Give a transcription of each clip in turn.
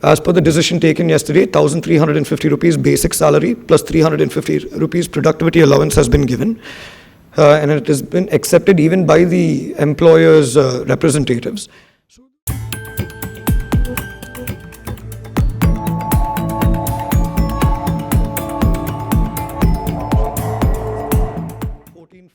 As per the decision taken yesterday, 1,350 rupees basic salary plus 350 rupees productivity allowance has been given. And it has been accepted even by the employers' representatives.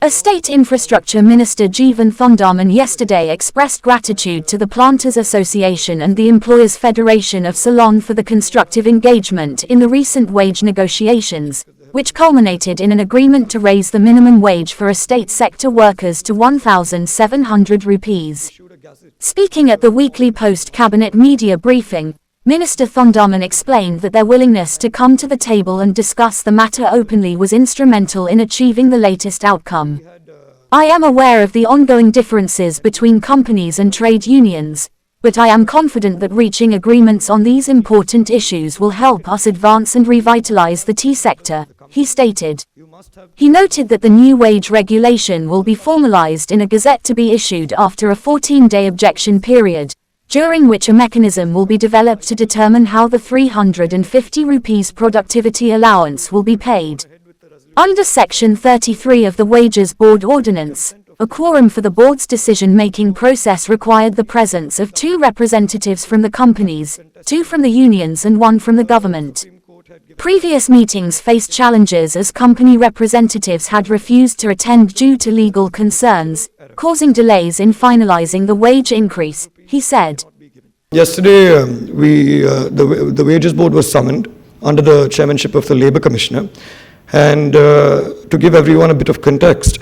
A State Infrastructure Minister Jeevan Thondaman yesterday expressed gratitude to the Planters Association and the Employers Federation of Ceylon for the constructive engagement in the recent wage negotiations, which culminated in an agreement to raise the minimum wage for estate sector workers to 1,700 rupees. Speaking at the weekly post-cabinet media briefing, Minister Thondaman explained that their willingness to come to the table and discuss the matter openly was instrumental in achieving the latest outcome. I am aware of the ongoing differences between companies and trade unions, but I am confident that reaching agreements on these important issues will help us advance and revitalize the tea sector, he stated. He noted that the new wage regulation will be formalized in a gazette to be issued after a 14-day objection period, during which a mechanism will be developed to determine how the 350 rupees productivity allowance will be paid. Under Section 33 of the Wages Board Ordinance, a quorum for the board's decision-making process required the presence of 2 representatives from the companies, 2 from the unions and 1 from the government. Previous meetings faced challenges as company representatives had refused to attend due to legal concerns, causing delays in finalizing the wage increase, he said. Yesterday, the Wages Board was summoned under the chairmanship of the Labour Commissioner. And to give everyone a bit of context,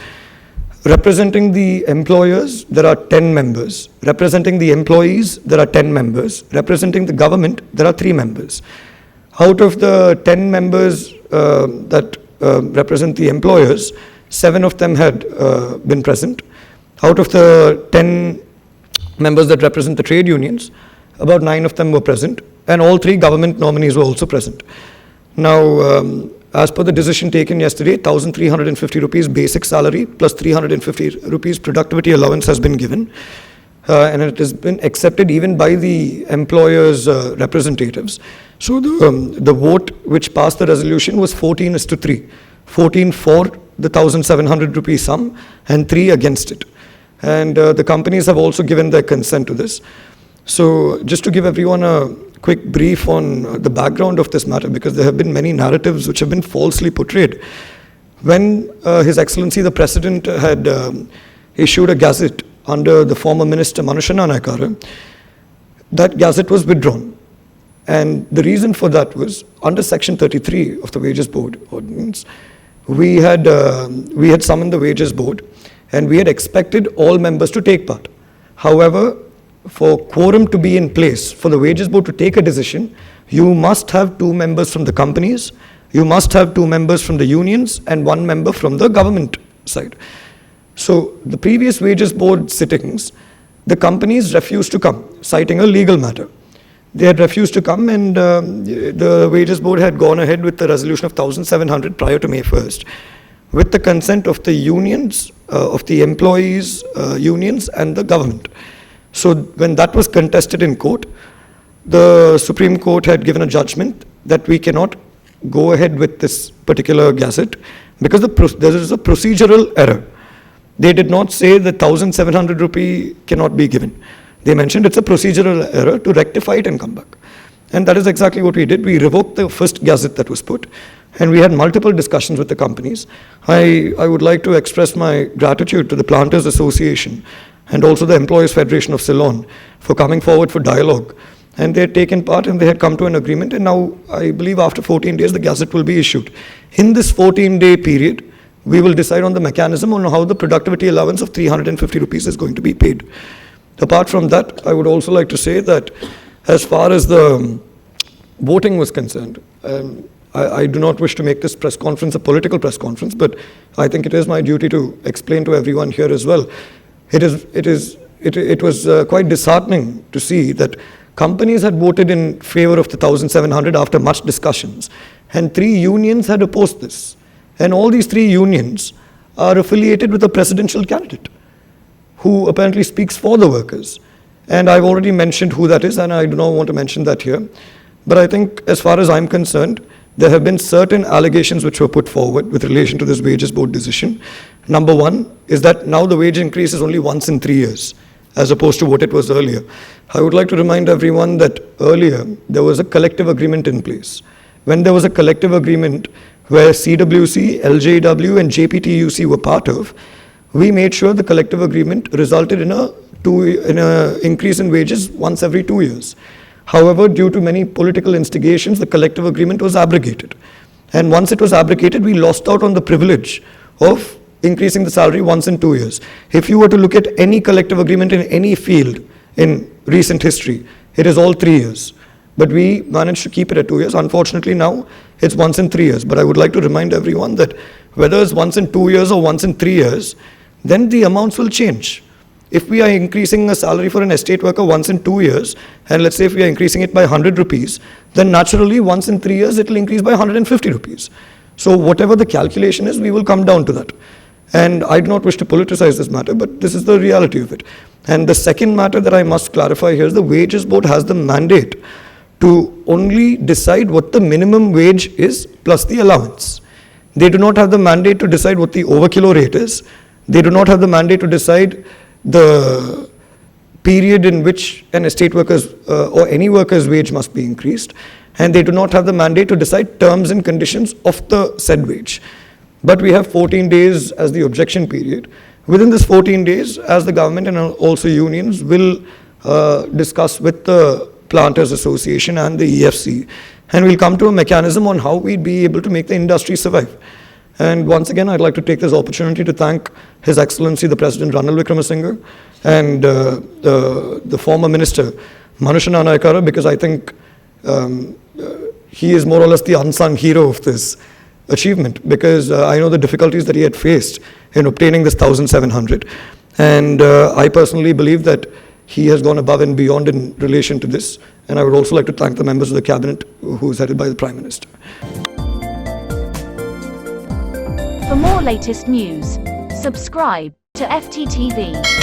representing the employers, there are 10 members. Representing the employees, there are 10 members. Representing the government, there are 3 members. Out of the 10 members that represent the employers, 7 of them had been present. Out of the 10 members that represent the trade unions, about 9 of them were present, and all 3 government nominees were also present. Now, as per the decision taken yesterday, 1,350 rupees basic salary plus 350 rupees productivity allowance has been given. And it has been accepted even by the employers' representatives. So the vote which passed the resolution was 14:3. 14 for the 1,700 rupee sum and 3 against it. And the companies have also given their consent to this. So just to give everyone a quick brief on the background of this matter, because there have been many narratives which have been falsely portrayed. When His Excellency the President had issued a gazette under the former Minister Manusha Naikara, that gazette was withdrawn. And the reason for that was, under Section 33 of the Wages Board Ordinance, we had summoned the Wages Board and we had expected all members to take part. However, for quorum to be in place, for the Wages Board to take a decision, you must have 2 members from the companies, you must have 2 members from the unions, and 1 member from the government side. So the previous Wages Board sittings, the companies refused to come, citing a legal matter. They had refused to come, and the Wages Board had gone ahead with the resolution of 1,700 prior to May 1st, with the consent of the unions, of the employees, unions, and the government. So when that was contested in court, the Supreme Court had given a judgment that we cannot go ahead with this particular gazette because there is a procedural error. They did not say that 1,700 rupee cannot be given. They mentioned it's a procedural error, to rectify it and come back. And that is exactly what we did. We revoked the first gazette that was put, and we had multiple discussions with the companies. I would like to express my gratitude to the Planters Association and also the Employers Federation of Ceylon for coming forward for dialogue. And they had taken part and they had come to an agreement, and now I believe after 14 days the gazette will be issued. In this 14-day period, we will decide on the mechanism on how the productivity allowance of 350 rupees is going to be paid. Apart from that, I would also like to say that as far as the voting was concerned, I do not wish to make this press conference a political press conference, but I think it is my duty to explain to everyone here as well. It was quite disheartening to see that companies had voted in favor of the 1,700 after much discussions, and 3 unions had opposed this. And all these 3 unions are affiliated with a presidential candidate who apparently speaks for the workers. And I've already mentioned who that is, and I do not want to mention that here. But I think as far as I'm concerned, there have been certain allegations which were put forward with relation to this wages board decision. Number one is that now the wage increase is only once in 3 years, as opposed to what it was earlier. I would like to remind everyone that earlier there was a collective agreement in place. When there was a collective agreement where CWC, LJW and JPTUC were part of, we made sure the collective agreement resulted in a increase in wages once every 2 years. However, due to many political instigations, the collective agreement was abrogated. And once it was abrogated, we lost out on the privilege of increasing the salary once in 2 years. If you were to look at any collective agreement in any field in recent history, it is all 3 years. But we managed to keep it at 2 years. Unfortunately, now it's once in 3 years. But I would like to remind everyone that whether it's once in 2 years or once in 3 years, then the amounts will change. If we are increasing a salary for an estate worker once in 2 years, and let's say if we are increasing it by 100 rupees, then naturally once in 3 years it will increase by 150 rupees. So whatever the calculation is, we will come down to that. And I do not wish to politicize this matter, but this is the reality of it. And the second matter that I must clarify here is the wages board has the mandate to only decide what the minimum wage is plus the allowance. They do not have the mandate to decide what the overkilo rate is. They do not have the mandate to decide the period in which an estate worker's or any worker's wage must be increased, and they do not have the mandate to decide terms and conditions of the said wage. But we have 14 days as the objection period. Within this 14 days, as the government and also unions will discuss with the Planters Association and the EFC, and we'll come to a mechanism on how we'd be able to make the industry survive. And once again, I'd like to take this opportunity to thank His Excellency the President Ranil Wickremesinghe and the former Minister Manusha Naikara, because I think he is more or less the unsung hero of this achievement, because I know the difficulties that he had faced in obtaining this 1,700. And I personally believe that he has gone above and beyond in relation to this. And I would also like to thank the members of the cabinet who is headed by the Prime Minister. For more latest news, subscribe to FTTV.